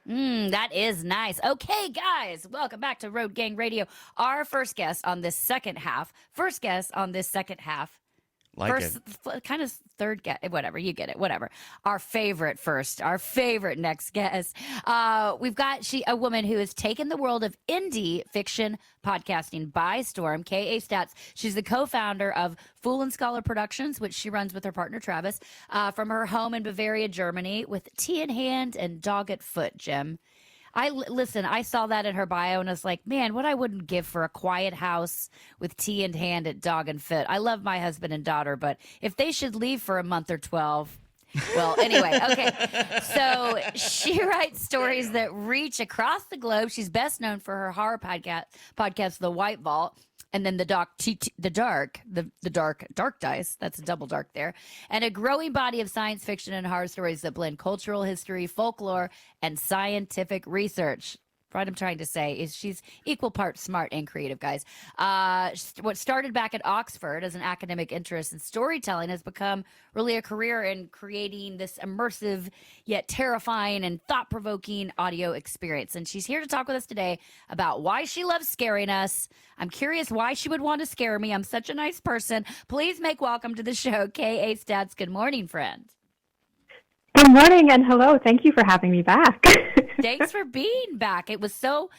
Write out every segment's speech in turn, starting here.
That is nice. Okay, guys, welcome back to Road Gang Radio. Our first guest on this second half, Like it. first kind of third guest, whatever, you get it, whatever. Our favorite next guest. We've got a woman who has taken the world of indie fiction podcasting by storm, Ka Statz. She's the co-founder of Fool and Scholar Productions, which she runs with her partner Travis, from her home in Bavaria, Germany, with tea in hand and dog at foot. Jim, listen. I saw that in her bio, and I was like, man, what I wouldn't give for a quiet house with tea in hand at dog and fit. I love my husband and daughter, but if they should leave for a month or 12. Well, anyway, okay. So she writes stories that reach across the globe. She's best known for her horror podcast, The White Vault, and then the dark dice. That's a double dark there, and a growing body of science fiction and horror stories that blend cultural history, folklore, and scientific research. What I'm trying to say is she's equal parts smart and creative, guys. What started back at Oxford as an academic interest in storytelling has become really a career in creating this immersive yet terrifying and thought-provoking audio experience. And she's here to talk with us today about why she loves scaring us. I'm curious why she would want to scare me. I'm such a nice person. Please make welcome to the show, Ka Statz. Good morning, friend. Good morning and hello. Thank you for having me back. Thanks for being back. It was so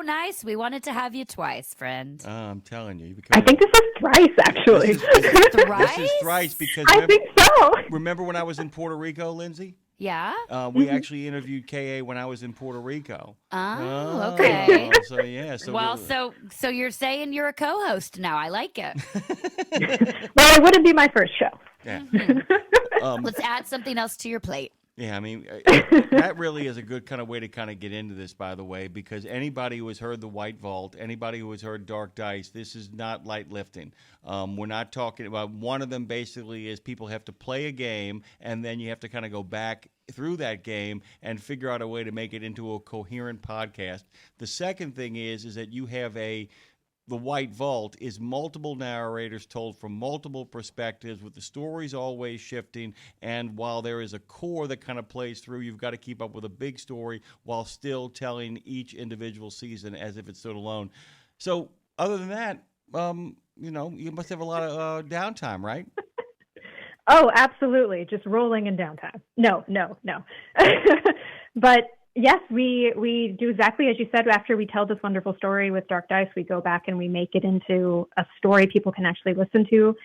nice. We wanted to have you twice, friend. I'm telling you. I think this is thrice, actually. Thrice? This is thrice because I think so. remember when I was in Puerto Rico, Lindsay? Yeah. We actually interviewed Ka when I was in Puerto Rico. Oh, okay. So yeah. So you're saying you're a co-host now. I like it. Well, it wouldn't be my first show. Yeah. Let's add something else to your plate. Yeah, I mean, that really is a good kind of way to kind of get into this, by the way, because anybody who has heard the White Vault, anybody who has heard Dark Dice, this is not light lifting. We're not talking about, one of them basically is people have to play a game, and then you have to kind of go back through that game and figure out a way to make it into a coherent podcast. The second thing is that you have the White Vault is multiple narrators told from multiple perspectives with the stories always shifting. And while there is a core that kind of plays through, you've got to keep up with a big story while still telling each individual season as if it stood alone. So other than that, you must have a lot of downtime, right? Oh, absolutely. Just rolling in downtime. No. But yes, we do exactly as you said. After we tell this wonderful story with Dark Dice, we go back and we make it into a story people can actually listen to.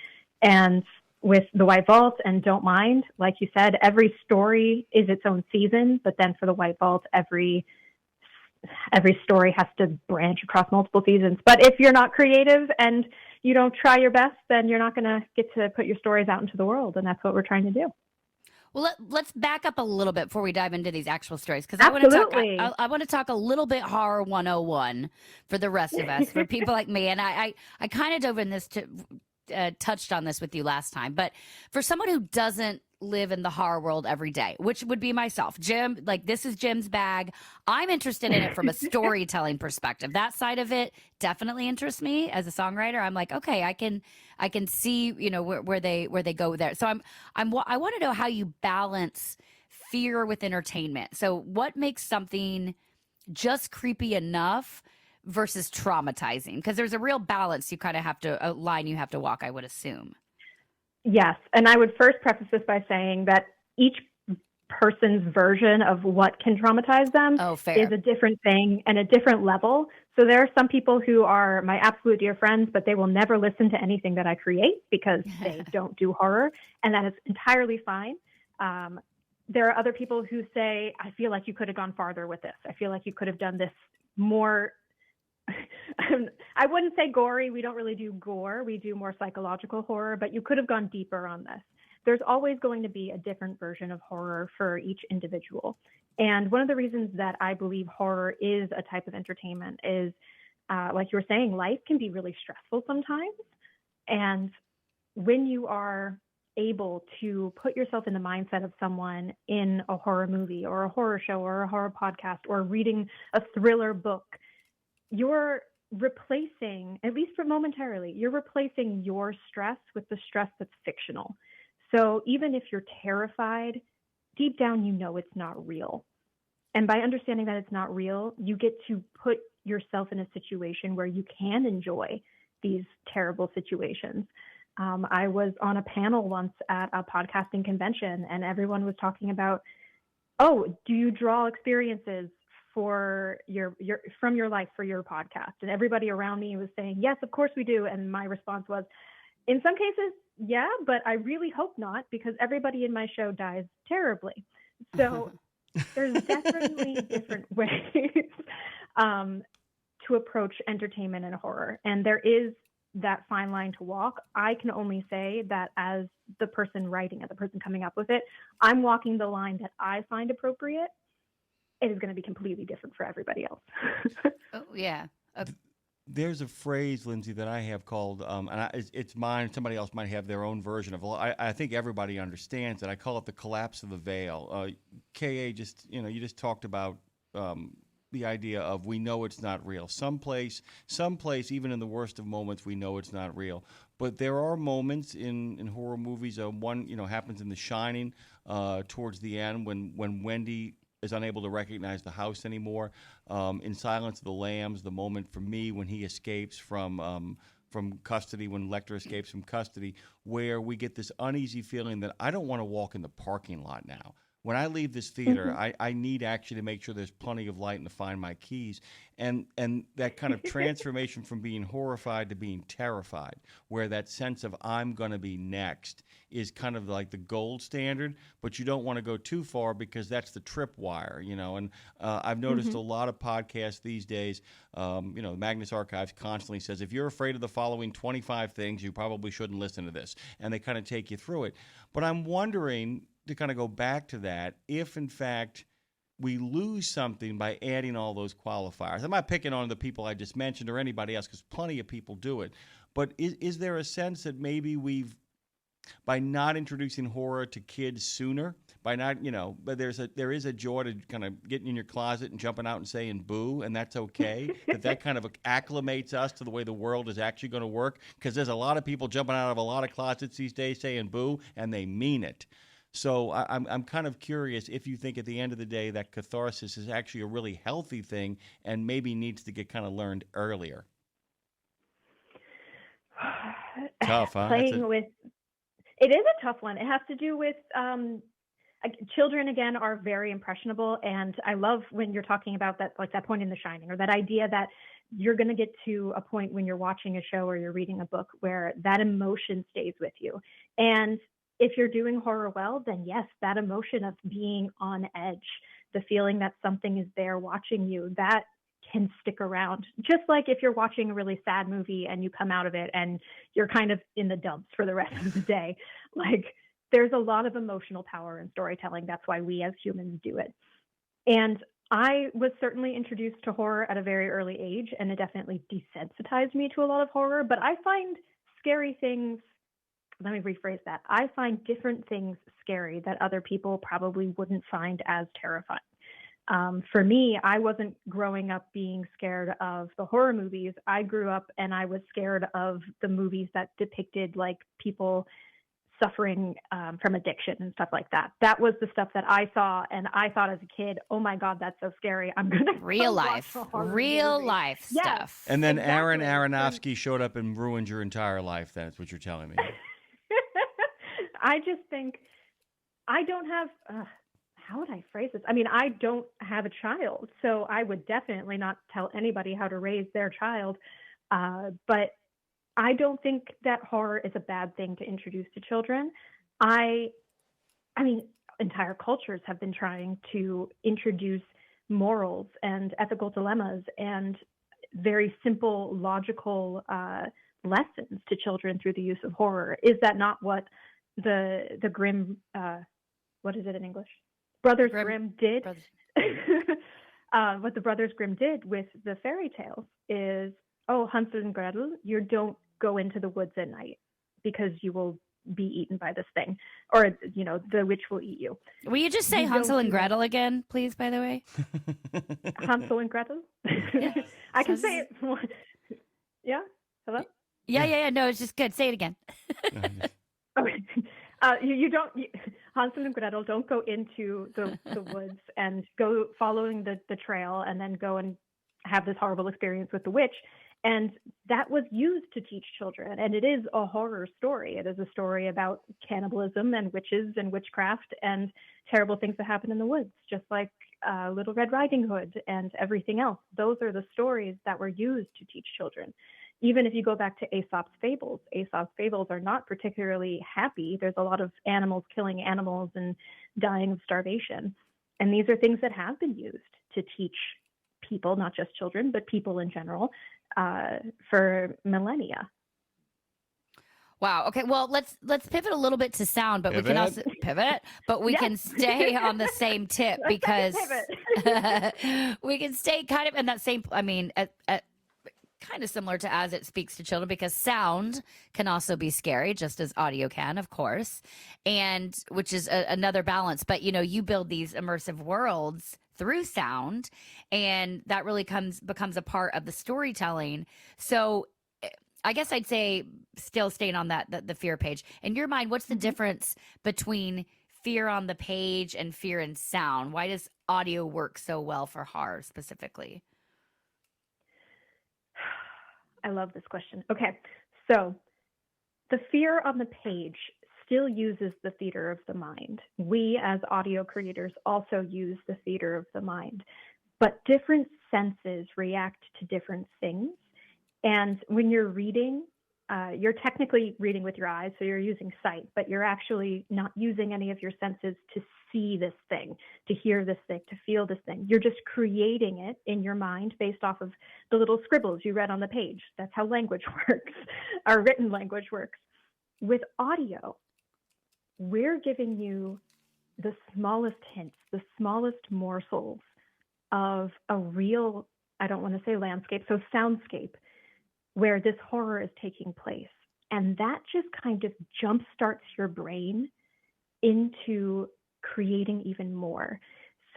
And with the White Vault and Don't Mind, like you said, every story is its own season. But then for the White Vault, every story has to branch across multiple seasons. But if you're not creative and you don't try your best, then you're not going to get to put your stories out into the world. And that's what we're trying to do. Well, let's back up a little bit before we dive into these actual stories, because I want to talk a little bit horror 101 for the rest of us, for people like me. And I kind of dove in this touched on this with you last time, but for someone who doesn't live in the horror world every day, which would be myself, Jim, like this is Jim's bag. I'm interested in it from a storytelling perspective. That side of it definitely interests me as a songwriter. I'm like, okay, I can see, where they go there. So I want to know how you balance fear with entertainment. So what makes something just creepy enough versus traumatizing? Because there's a real balance you kind of have to, a line you have to walk, I would assume. Yes. And I would first preface this by saying that each person's version of what can traumatize them is a different thing and a different level. So there are some people who are my absolute dear friends, but they will never listen to anything that I create because they don't do horror. And that is entirely fine. There are other people who say, I feel like you could have gone farther with this. I feel like you could have done this more. I wouldn't say gory. We don't really do gore. We do more psychological horror, but you could have gone deeper on this. There's always going to be a different version of horror for each individual. And one of the reasons that I believe horror is a type of entertainment is, like you were saying, life can be really stressful sometimes. And when you are able to put yourself in the mindset of someone in a horror movie or a horror show or a horror podcast or reading a thriller book, you're replacing, at least for momentarily, you're replacing your stress with the stress that's fictional. So even if you're terrified, deep down, you know it's not real. And by understanding that it's not real, you get to put yourself in a situation where you can enjoy these terrible situations. I was on a panel once at a podcasting convention, and everyone was talking about, oh, do you draw experiences for from your life for your podcast? And everybody around me was saying, yes, of course we do. And my response was, in some cases, yeah, but I really hope not, because everybody in my show dies terribly. So there's definitely different ways to approach entertainment and horror. And there is that fine line to walk. I can only say that as the person writing it, the person coming up with it, I'm walking the line that I find appropriate. It is going to be completely different for everybody else. Oh, yeah. There's a phrase, Lindsay, that I have called, it's mine. Somebody else might have their own version of. I think everybody understands it. I call it the collapse of the veil. Ka, you just talked about the idea of, we know it's not real. Someplace, even in the worst of moments, we know it's not real. But there are moments in horror movies. One happens in The Shining towards the end when Wendy is unable to recognize the house anymore. In Silence of the Lambs, the moment for me when he escapes from custody, when Lecter escapes from custody, where we get this uneasy feeling that I don't want to walk in the parking lot now. When I leave this theater, I need actually to make sure there's plenty of light and to find my keys. And that kind of transformation from being horrified to being terrified, where that sense of I'm going to be next is kind of like the gold standard, but you don't want to go too far because that's the tripwire, And I've noticed a lot of podcasts these days, the Magnus Archives constantly says, if you're afraid of the following 25 things, you probably shouldn't listen to this. And they kind of take you through it. But I'm wondering, to kind of go back to that, if in fact we lose something by adding all those qualifiers. I'm not picking on the people I just mentioned or anybody else, because plenty of people do it. But is there a sense that maybe by not introducing horror to kids sooner, by not, but there is a joy to kind of getting in your closet and jumping out and saying boo, and that's okay, that kind of acclimates us to the way the world is actually going to work, because there's a lot of people jumping out of a lot of closets these days saying boo, and they mean it. So I'm kind of curious if you think at the end of the day that catharsis is actually a really healthy thing and maybe needs to get kind of learned earlier. Tough, huh? It is a tough one. It has to do with children, again, are very impressionable. And I love when you're talking about that, like that point in The Shining, or that idea that you're going to get to a point when you're watching a show or you're reading a book where that emotion stays with you. And if you're doing horror well, then yes, that emotion of being on edge, the feeling that something is there watching you, that can stick around. Just like if you're watching a really sad movie and you come out of it and you're kind of in the dumps for the rest of the day. Like, there's a lot of emotional power in storytelling. That's why we as humans do it. And I was certainly introduced to horror at a very early age, and it definitely desensitized me to a lot of horror. But I find scary things, let me rephrase that. I find different things scary that other people probably wouldn't find as terrifying. For me, I wasn't growing up being scared of the horror movies. I grew up and I was scared of the movies that depicted like people suffering from addiction and stuff like that. That was the stuff that I saw, and I thought as a kid, oh my God, that's so scary. I'm going to real life stuff. And then exactly. Aaron Aronofsky showed up and ruined your entire life. That's what you're telling me. I just think I don't have, how would I phrase this? I mean, I don't have a child, so I would definitely not tell anybody how to raise their child. But I don't think that horror is a bad thing to introduce to children. I mean, entire cultures have been trying to introduce morals and ethical dilemmas and very simple, logical lessons to children through the use of horror. Is that not what the Grimm, what is it in English? Brothers Grimm did. What the Brothers Grimm did with the fairy tales is, oh, Hansel and Gretel, you don't go into the woods at night because you will be eaten by this thing, or, you know, the witch will eat you. Will you just say Hansel and Gretel again, please, by the way? Hansel and Gretel? Yeah. I can say it. Yeah? Hello? Yeah. No, it's just good. Say it again. Okay. Hansel and Gretel don't go into the woods and go following the trail and then go and have this horrible experience with the witch. And that was used to teach children. And it is a horror story. It is a story about cannibalism and witches and witchcraft and terrible things that happen in the woods, just like Little Red Riding Hood and everything else. Those are the stories that were used to teach children. Even if you go back to Aesop's fables are not particularly happy. There's a lot of animals killing animals and dying of starvation. And these are things that have been used to teach people, not just children, but people in general, for millennia. Wow. Okay. Well, let's pivot a little bit to sound, but we can also pivot, but we can stay on the same tip because we can stay kind of in that same, I mean, kind of similar to as it speaks to children, because sound can also be scary, just as audio can, of course, and which is another balance. But, you know, you build these immersive worlds through sound, and that really becomes a part of the storytelling. So I guess I'd say, still staying on the fear page, in your mind, what's the difference between fear on the page and fear in sound? Why does audio work so well for horror specifically? I love this question. Okay, so the fear on the page still uses the theater of the mind. We as audio creators also use the theater of the mind, but different senses react to different things. And when you're reading, you're technically reading with your eyes, so you're using sight, but you're actually not using any of your senses to see this thing, to hear this thing, to feel this thing. You're just creating it in your mind based off of the little scribbles you read on the page. That's how language works, our written language works. With audio, we're giving you the smallest hints, the smallest morsels of a real, I don't want to say landscape, so soundscape, where this horror is taking place. And that just kind of jumpstarts your brain into creating even more.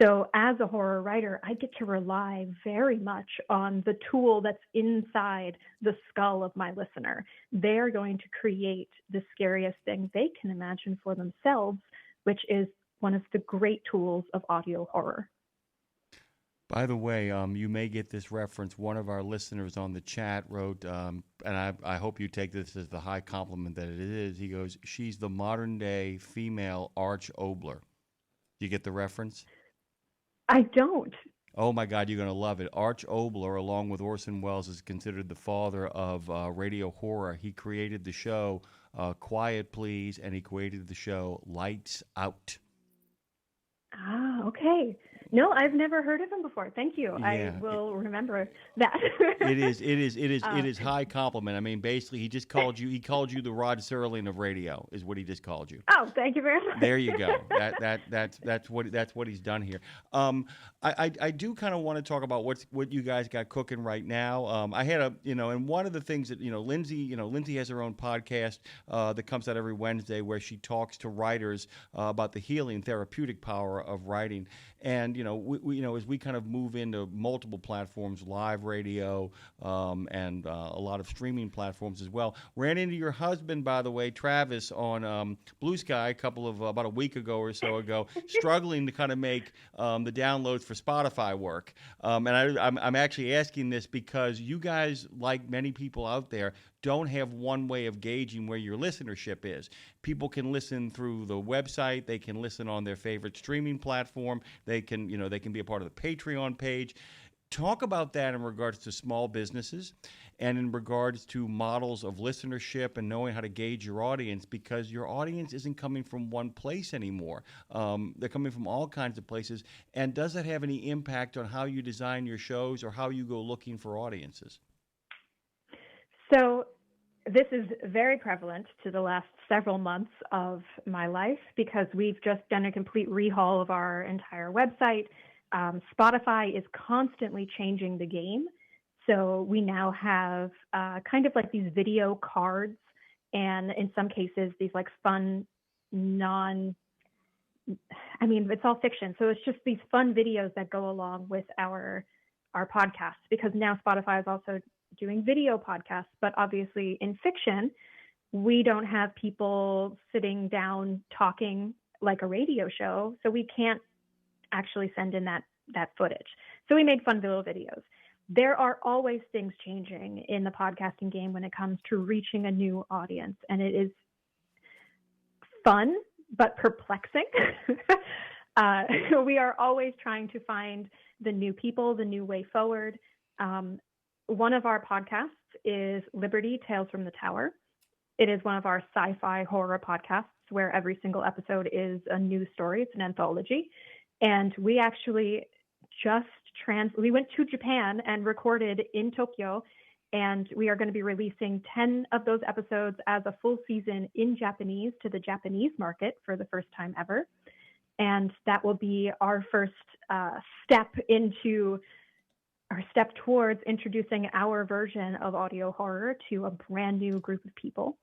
So as a horror writer, I get to rely very much on the tool that's inside the skull of my listener. They're going to create the scariest thing they can imagine for themselves, which is one of the great tools of audio horror. By the way, you may get this reference. One of our listeners on the chat wrote, and I hope you take this as the high compliment that it is. He goes, "She's the modern day female Arch Oboler." Do you get the reference? I don't. Oh my God, you're going to love it. Arch Oboler, along with Orson Welles, is considered the father of radio horror. He created the show Quiet Please, and he created the show Lights Out. Ah, okay. No, I've never heard of him before. Thank you. Yeah, I will remember that. It is high compliment. I mean, basically, he called you the Rod Serling of radio, is what he just called you. Oh, thank you very much. There you go. That's what he's done here. I do kind of want to talk about what you guys got cooking right now. I had and one of the things that Lindsay has her own podcast that comes out every Wednesday where she talks to writers about the healing therapeutic power of writing. And we as we kind of move into multiple platforms, live radio, and a lot of streaming platforms as well. Ran into your husband, by the way, Travis, on Blue Sky about a week ago or so ago, struggling to kind of make the downloads for Spotify work. And I'm actually asking this because you guys, like many people out there, don't have one way of gauging where your listenership is. People can listen through the website. They can listen on their favorite streaming platform. They can be a part of the Patreon page. Talk about that in regards to small businesses and in regards to models of listenership and knowing how to gauge your audience, because your audience isn't coming from one place anymore. They're coming from all kinds of places. And does that have any impact on how you design your shows or how you go looking for audiences? So this is very prevalent to the last several months of my life because we've just done a complete rehaul of our entire website. Spotify is constantly changing the game. So we now have kind of like these video cards and in some cases these like fun it's all fiction. So it's just these fun videos that go along with our podcasts, because now Spotify is also doing video podcasts, but obviously in fiction, we don't have people sitting down talking like a radio show, so we can't actually send in that footage. So we made fun little videos. There are always things changing in the podcasting game when it comes to reaching a new audience, and it is fun but perplexing. We are always trying to find the new people, the new way forward. One of our podcasts is Liberty Tales from the Tower. It is one of our sci-fi horror podcasts where every single episode is a new story. It's an anthology. And we actually we went to Japan and recorded in Tokyo, and we are going to be releasing 10 of those episodes as a full season in Japanese to the Japanese market for the first time ever. And that will be our first step towards introducing our version of audio horror to a brand new group of people.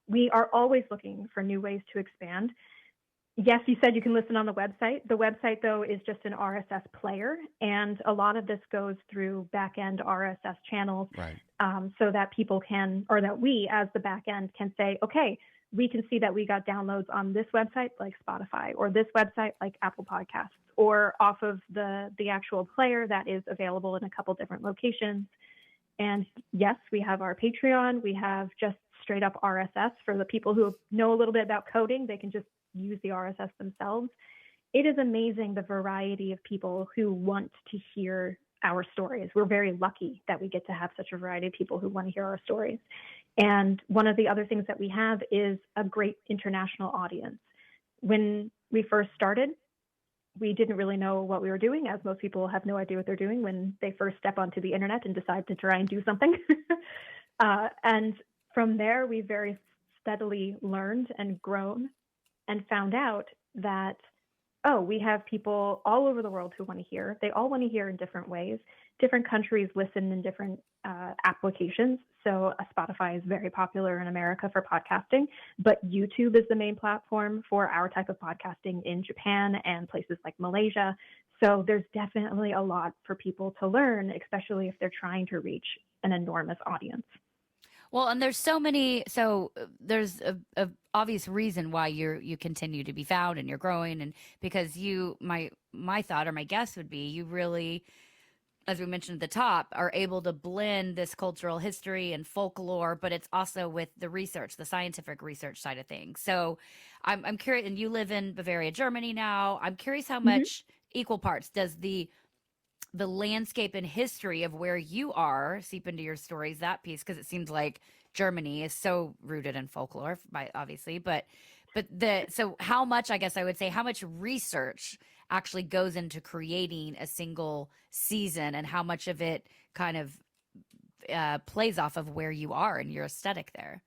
We are always looking for new ways to expand. Yes, you said you can listen on the website. The website, though, is just an RSS player, and a lot of this goes through back-end RSS channels, right. So that people can, or that we as the back-end can say, okay, we can see that we got downloads on this website like Spotify, or this website like Apple Podcasts, or off of the actual player that is available in a couple different locations. And yes, we have our Patreon. We have just straight up RSS for the people who know a little bit about coding. They can just use the RSS themselves. It is amazing the variety of people who want to hear our stories. We're very lucky that we get to have such a variety of people who want to hear our stories. And one of the other things that we have is a great international audience. When we first started, we didn't really know what we were doing, as most people have no idea what they're doing when they first step onto the internet and decide to try and do something. And from there, we very steadily learned and grown and found out that, we have people all over the world who want to hear. They all want to hear in different ways. Different countries listen in different applications. So Spotify is very popular in America for podcasting, but YouTube is the main platform for our type of podcasting in Japan and places like Malaysia. So there's definitely a lot for people to learn, especially if they're trying to reach an enormous audience. Well, and there's there's a obvious reason why you continue to be found and you're growing, and because my thought or my guess would be you really, as we mentioned at the top, are able to blend this cultural history and folklore, but it's also with the research, the scientific research side of things. So I'm curious, and you live in Bavaria, Germany now. I'm curious how much equal parts does the landscape and history of where you are seep into your stories, that piece, because it seems like Germany is so rooted in folklore, obviously, but so how much, I guess I would say, how much research actually goes into creating a single season, and how much of it kind of plays off of where you are and your aesthetic there?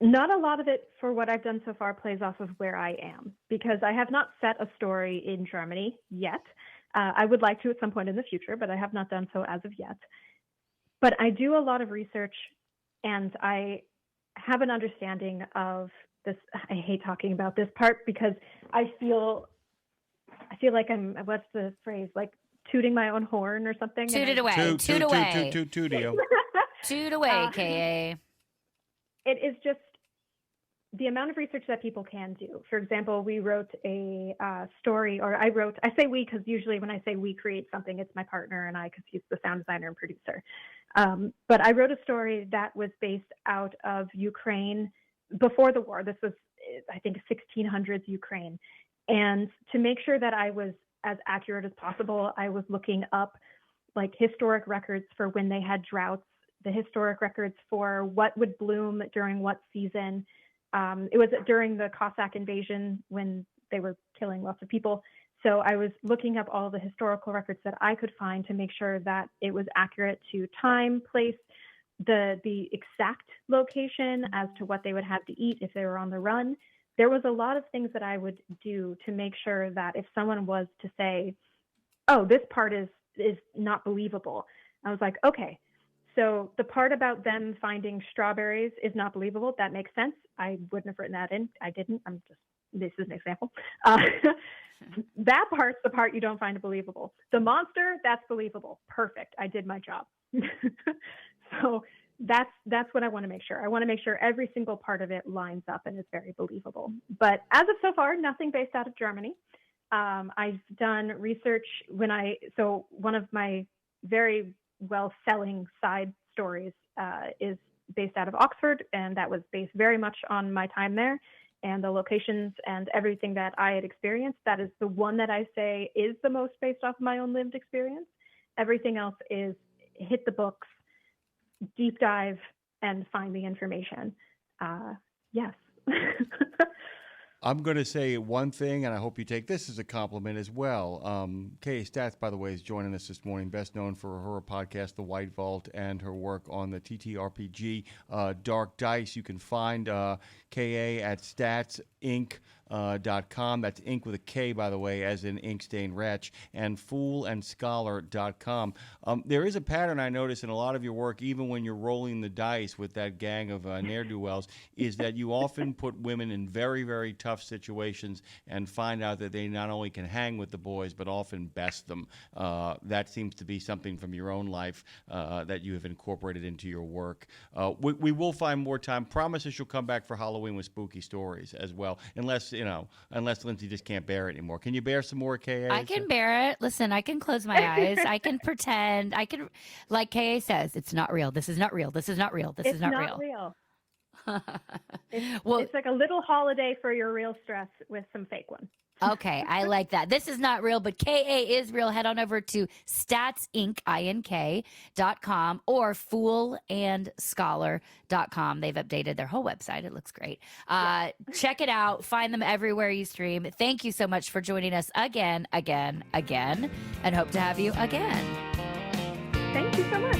Not a lot of it, for what I've done so far, plays off of where I am, because I have not set a story in Germany yet. I would like to at some point in the future, but I have not done so as of yet. But I do a lot of research, and I have an understanding of this. I hate talking about this part because I feel like I'm, what's the phrase, like tooting my own horn or something? Toot it away. Toot away. Toot away, K.A. It is just the amount of research that people can do. For example, we wrote a story, or I say we because usually when I say we create something, it's my partner and I, because he's the sound designer and producer. But I wrote a story that was based out of Ukraine before the war. This was, I think, 1600s Ukraine. And to make sure that I was as accurate as possible, I was looking up like historic records for when they had droughts, the historic records for what would bloom during what season. It was during the Cossack invasion when they were killing lots of people. So I was looking up all the historical records that I could find to make sure that it was accurate to time, place, the exact location as to what they would have to eat if they were on the run. There was a lot of things that I would do to make sure that if someone was to say, oh, this part is not believable, I was like, okay, so the part about them finding strawberries is not believable. That makes sense. I wouldn't have written that in. I didn't. This is an example. That part's the part you don't find believable. The monster, that's believable. Perfect. I did my job. So that's what I want to make sure. I want to make sure every single part of it lines up and is very believable. But as of so far, nothing based out of Germany. I've done research so one of my very well-selling side stories is based out of Oxford, and that was based very much on my time there and the locations and everything that I had experienced. That is the one that I say is the most based off of my own lived experience. Everything else is hit the books, deep dive, and find the information. Yes. I'm going to say one thing, and I hope you take this as a compliment as well. Kay Statz, by the way, is joining us this morning, best known for her podcast, The White Vault, and her work on the TTRPG Dark Dice. You can find KA at statsinc.com. That's ink with a K, by the way, as in ink stain wretch, and foolandscholar.com. There is a pattern I notice in a lot of your work, even when you're rolling the dice with that gang of ne'er-do-wells, is that you often put women in very, very tough situations and find out that they not only can hang with the boys, but often best them. That seems to be something from your own life that you have incorporated into your work. We will find more time. Promise us you'll come back for Halloween with spooky stories as well, unless Lindsay just can't bear it anymore. Can you bear some more, KA? I can bear it. Listen, I can close my eyes. I can pretend. I can, like KA says, it's not real. This is not real. This is not real. This is not real. It's like a little holiday for your real stress with some fake ones. Okay, I like that. This is not real, but KA is real. Head on over to statsinc.com or foolandscholar.com. They've updated their whole website. It looks great. Check it out. Find them everywhere you stream. Thank you so much for joining us again, and hope to have you again. Thank you so much.